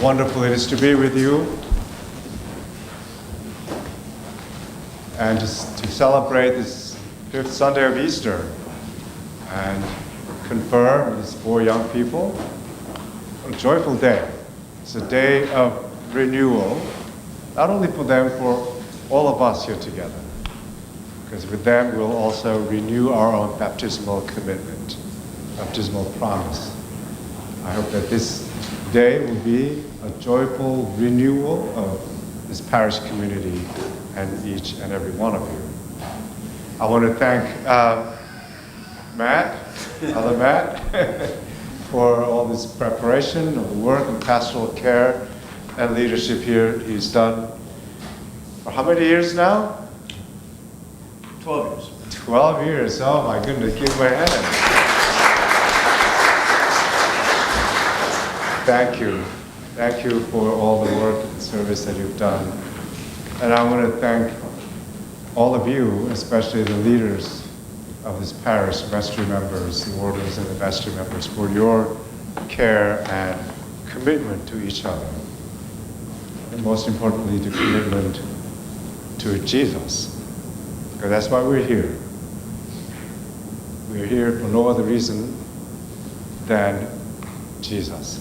wonderful it is to be with you and to celebrate this 5th Sunday of Easter and confer with these 4 young people. What a joyful day. It's a day of renewal, not only for them, for all of us here together. Because with them, we'll also renew our own baptismal commitment, baptismal promise. I hope that this day will be a joyful renewal of this parish community and each and every one of you. I want to thank Other Matt, for all this preparation of the work and pastoral care and leadership here. He's done for how many years now? 12 years. 12 years. Oh my goodness, give my hand. Thank you. Thank you for all the work and service that you've done. And I want to thank all of you, especially the leaders of this parish, vestry members, the wardens and the vestry members, for your care and commitment to each other. And most importantly, the commitment to Jesus. Because that's why we're here. We're here for no other reason than Jesus.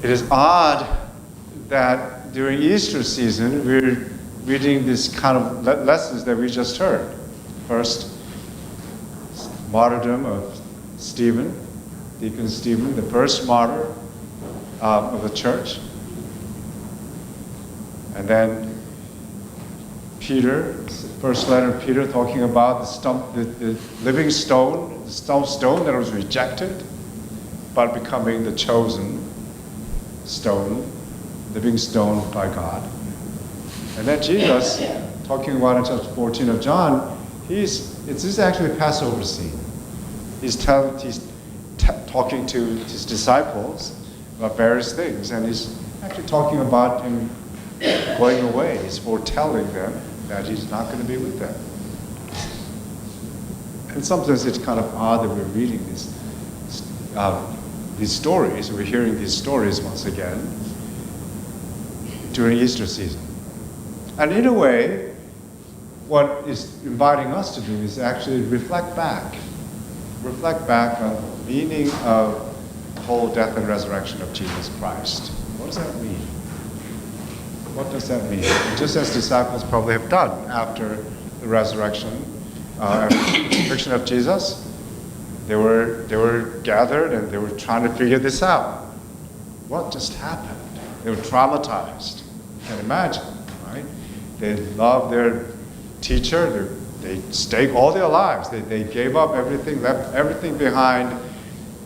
It is odd that during Easter season, we're reading these kind of lessons that we just heard. First, martyrdom of Stephen, Deacon Stephen, the first martyr of the church. And then Peter, first letter of Peter, talking about the living stone, the stone that was rejected, but becoming the chosen stone, living stone by God. And then Jesus, talking about in chapter 14 of John, this is actually a Passover scene. He's talking to his disciples about various things, and he's actually talking about him going away. He's foretelling them that he's not going to be with them. And sometimes it's kind of odd that we're reading these stories, we're hearing these stories once again during Easter season. And in a way, what is inviting us to do is actually reflect back on the meaning of the whole death and resurrection of Jesus Christ. What does that mean? What does that mean? Just as disciples probably have done after the resurrection and the crucifixion of Jesus, they were gathered and they were trying to figure this out. What just happened? They were traumatized. You can imagine, right? They loved their teacher. They staked all their lives. They gave up everything, left everything behind,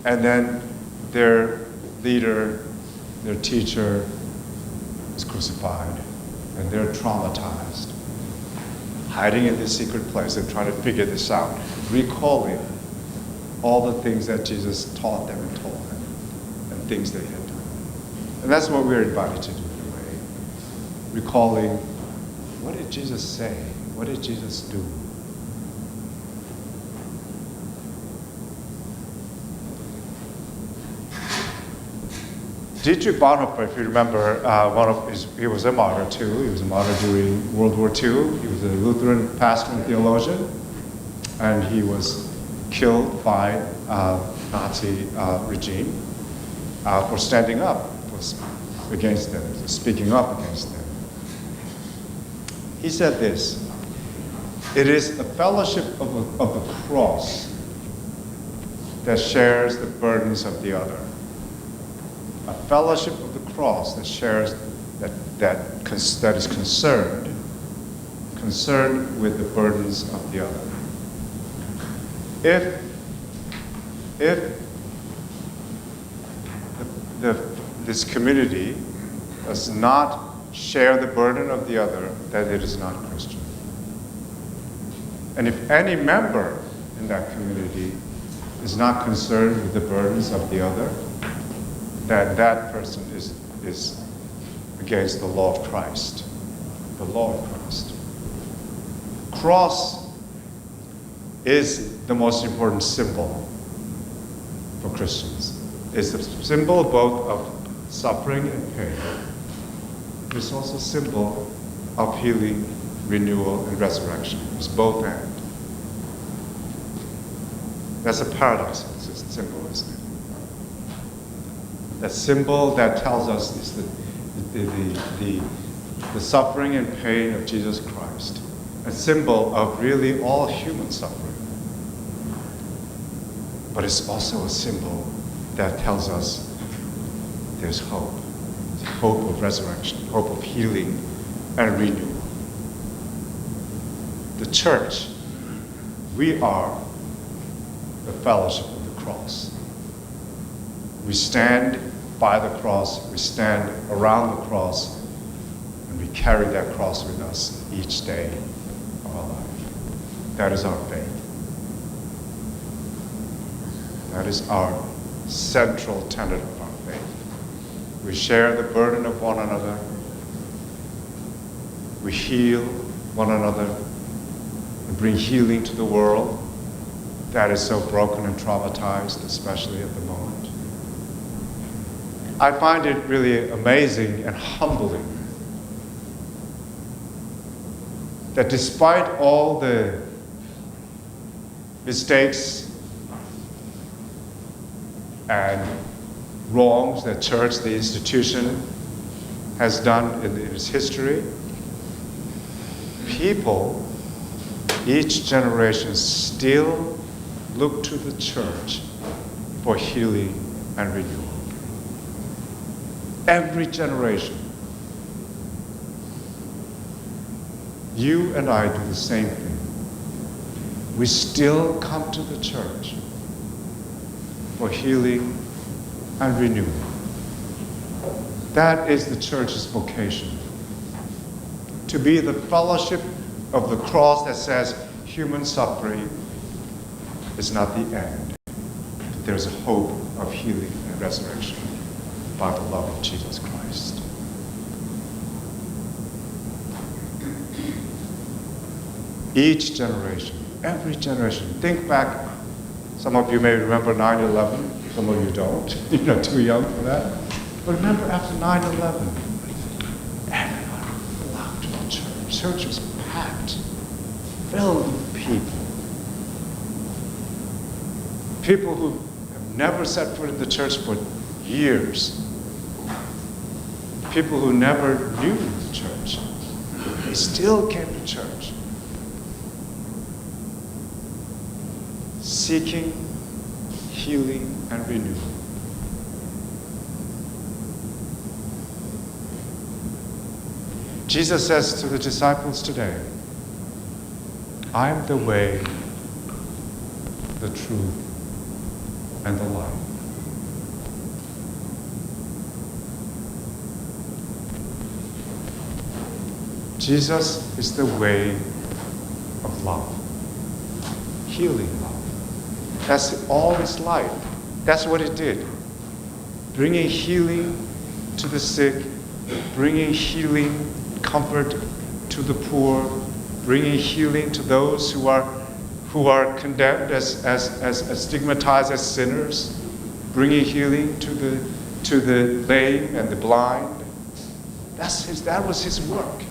and then their leader, their teacher, is crucified, and they're traumatized, hiding in this secret place and trying to figure this out, recalling all the things that Jesus taught them and told them, and things they had done. And that's what we're invited to do in a way. Recalling, what did Jesus say? What did Jesus do? Dietrich Bonhoeffer, if you remember, he was a martyr too. He was a martyr during World War II. He was a Lutheran pastor and theologian, and he was killed by Nazi regime for standing up against them, speaking up against them. He said this: "It is a fellowship of the cross that shares the burdens of the other. A fellowship of the cross that shares that is concerned with the burdens of the other." If this community does not share the burden of the other, then it is not Christian. And if any member in that community is not concerned with the burdens of the other, then that person is against the law of Christ. The law of Christ. Cross is the most important symbol for Christians. It's a symbol both of suffering and pain. It's also a symbol of healing, renewal, and resurrection. It's both and. That's a paradox symbol, isn't it? That symbol that tells us is the suffering and pain of Jesus Christ. A symbol of really all human suffering. But it's also a symbol that tells us there's hope. Hope of resurrection, hope of healing and renewal. The church, we are the fellowship of the cross. We stand by the cross, we stand around the cross, and we carry that cross with us each day of our life. That is our faith. That is our central tenet of our faith. We share the burden of one another. We heal one another and bring healing to the world that is so broken and traumatized, especially at the moment. I find it really amazing and humbling that despite all the mistakes and wrongs that church, the institution, has done in its history, people, each generation still look to the church for healing and renewal. Every generation. You and I do the same thing. We still come to the church for healing and renewal. That is the church's vocation. To be the fellowship of the cross that says human suffering is not the end. There's a hope of healing and resurrection by the love of Jesus Christ. Each generation, every generation, think back. Some of you may remember 9/11, some of you don't. You're not too young for that. But remember after 9/11, everyone flocked to the church. Church was packed, filled with people. People who have never set foot in the church for years. People who never knew the church. They still came to church. Seeking healing and renewal. Jesus says to the disciples today, I am the way, the truth, and the life. Jesus is the way of love, healing love. That's all his life. That's what he did. Bringing healing to the sick, bringing healing, comfort to the poor, bringing healing to those who are condemned as stigmatized as sinners, bringing healing to the lame and the blind. That was his work.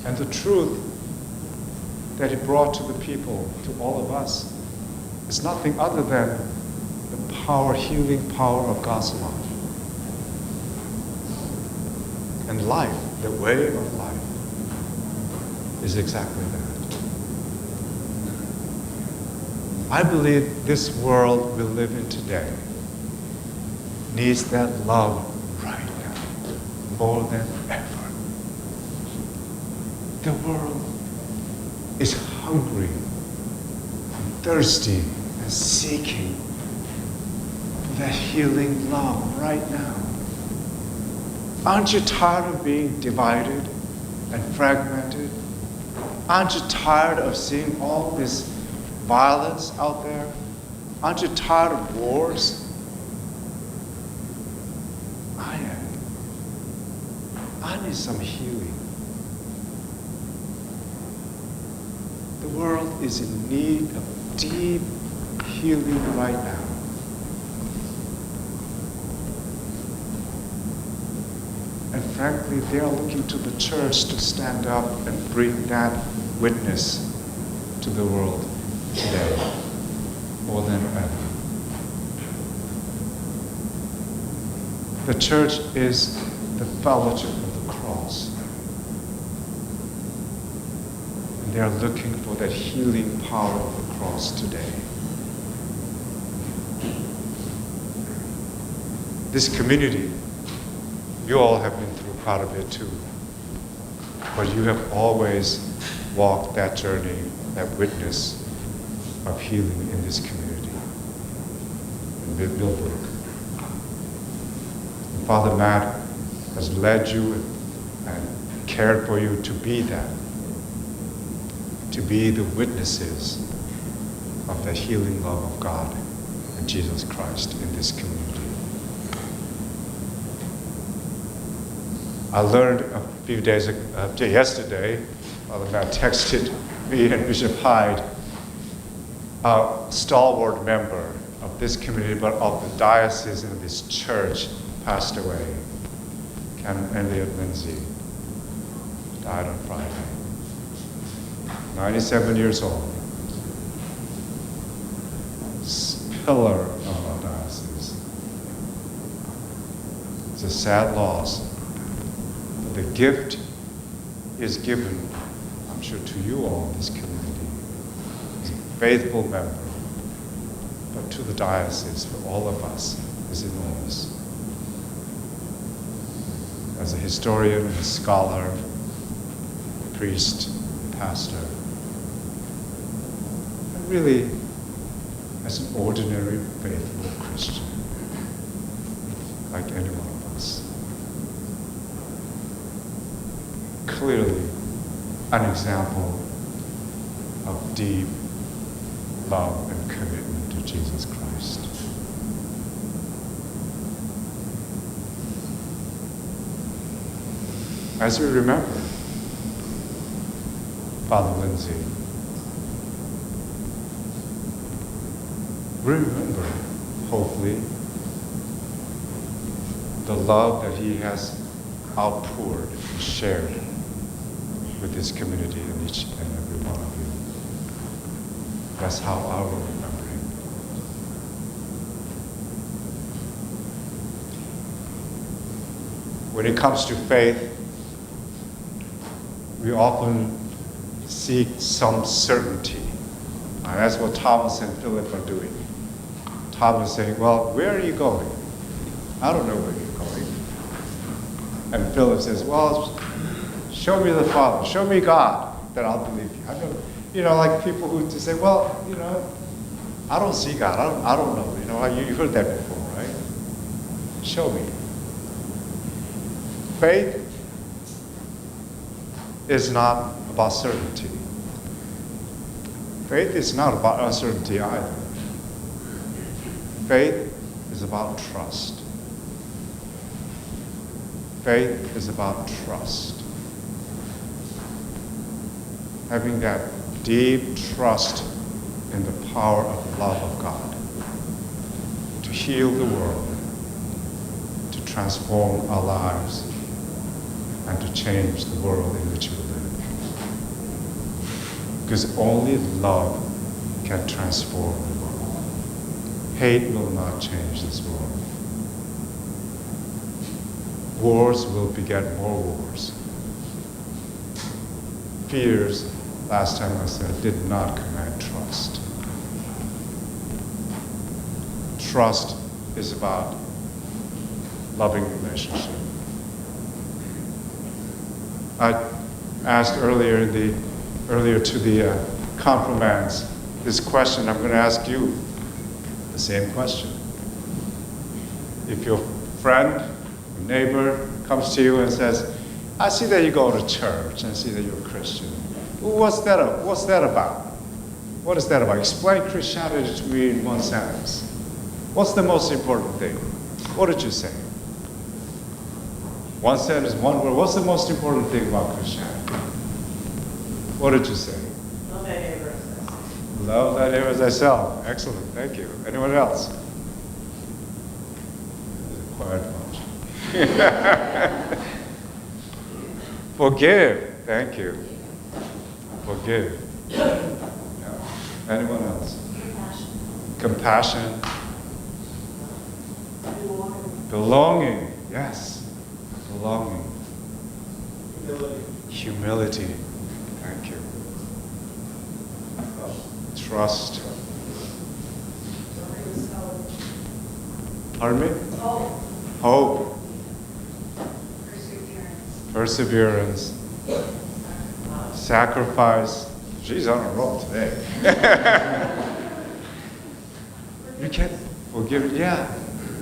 And the truth that he brought to the people, to all of us, is nothing other than the power, healing power of God's love. And life, the way of life, is exactly that. I believe this world we live in today needs that love right now, more than ever. The world is hungry, and thirsty, and seeking for that healing love right now. Aren't you tired of being divided and fragmented? Aren't you tired of seeing all this violence out there? Aren't you tired of wars? I am. I need some healing. The world is in need of deep healing right now. And frankly, they are looking to the church to stand up and bring that witness to the world today, more than ever. The church is the fellowship of the cross. And they are looking for that healing power of the cross today. This community, you all have been through part of it too. But you have always walked that journey, that witness of healing in this community, in Millbrook. And Father Matt has led you and cared for you to be that, to be the witnesses of the healing love of God and Jesus Christ in this community. I learned a few days ago, yesterday, Father Matt texted me and Bishop Hyde, a stalwart member of this community, but of the diocese and this church, passed away. Canon Elliot Lindsay died on Friday. 97 years old. Pillar of our diocese. It's a sad loss. The gift is given, I'm sure, to you all in this community as a faithful member, but to the diocese, for all of us, is enormous. As a historian, a scholar, priest, pastor, and really as an ordinary, faithful Christian, like any one of us. Clearly an example of deep love and commitment to Jesus Christ. As we remember Father Lindsay, remember, hopefully, the love that he has outpoured and shared with this community and each and every one of you. That's how I will remember him. When it comes to faith, we often seek some certainty. And that's what Thomas and Philip are doing. Thomas is saying, well, where are you going? I don't know where you're going. And Philip says, well, show me the Father, show me God, then I'll believe you. I know, like people who just say, well, I don't see God, I don't know. You heard that before, right? Show me. Faith is not about certainty. Faith is not about uncertainty either. Faith is about trust. Faith is about trust. Having that deep trust in the power of the love of God to heal the world, to transform our lives, and to change the world in which we live. Because only love can transform the world. Hate will not change this world. Wars will beget more wars. Fears, last time I said, did not command trust. Trust is about loving relationship. I asked earlier to the confirmands this question. I'm going to ask you the same question. If your friend, your neighbor comes to you and says, I see that you go to church, I see that you're a Christian. What's that about? What is that about? Explain Christianity to me in one sentence. What's the most important thing? What did you say? One sentence, one word. What's the most important thing about Christianity? What did you say? Love thy neighbor as thyself. Love thy neighbor as thyself. Excellent. Thank you. Anyone else? Quiet bunch. Forgive. Thank you. Forgive. Yeah. Anyone else? Compassion. Belonging. Yes. Belonging. Humility. Thank you. Trust. Pardon me? Hope. Perseverance. Sacrifice. She's on a roll today. You can forgive. Yeah.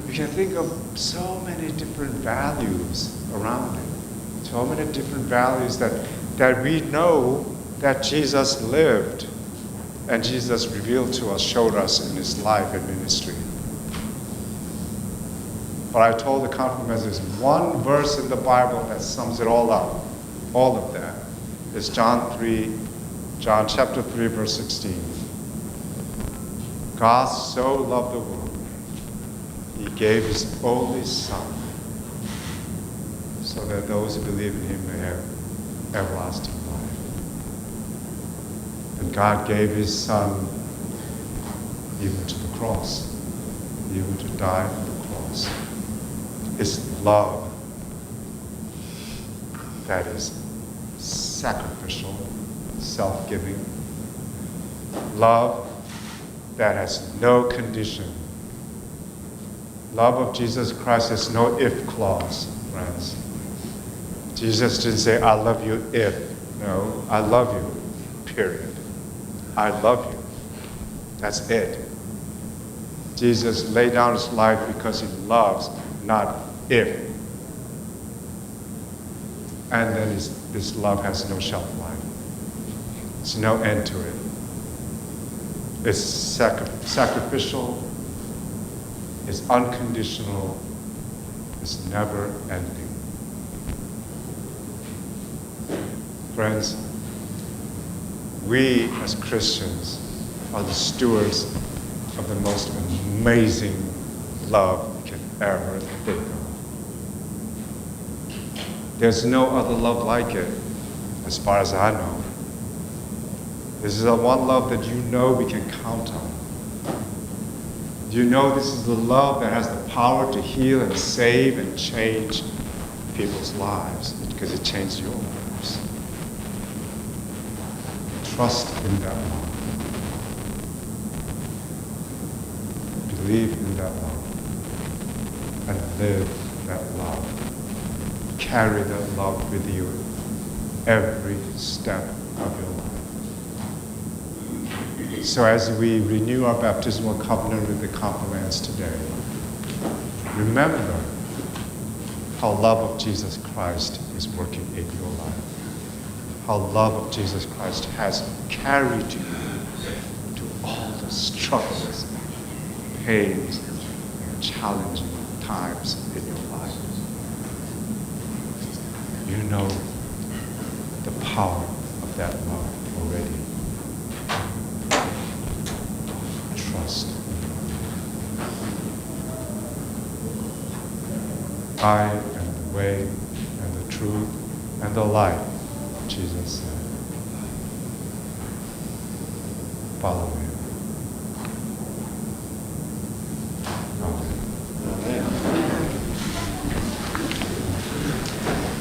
You can think of so many different values around it. So many different values that we know that Jesus lived and Jesus revealed to us, showed us in his life and ministry. But I told the conference there's one verse in the Bible that sums it all up. All of that. It's John chapter 3, verse 16. God so loved the world, he gave his only Son, so that those who believe in him may have everlasting life. And God gave his Son even to the cross, even to die on the cross. It's love that is sacrificial, self-giving. Love that has no condition. Love of Jesus Christ has no if clause, friends. Jesus didn't say, I love you if. No, I love you, period. I love you. That's it. Jesus laid down his life because he loves, not if. And then this love has no shelf life. There's no end to it. It's sacrificial, it's unconditional, it's never ending. Friends, we as Christians are the stewards of the most amazing love you can ever think of. There's no other love like it, as far as I know. This is the one love that you know we can count on. You know this is the love that has the power to heal and save and change people's lives, because it changed your lives. Trust in that love. Believe in that love. And live that love. Carry that love with you every step of your life. So as we renew our baptismal covenant with the confirmands today, remember how love of Jesus Christ is working in your life. How love of Jesus Christ has carried you to all the struggles, pains, and challenging times in your life. You know the power of that love already. Trust. I am the way and the truth and the life, Jesus said. Follow him.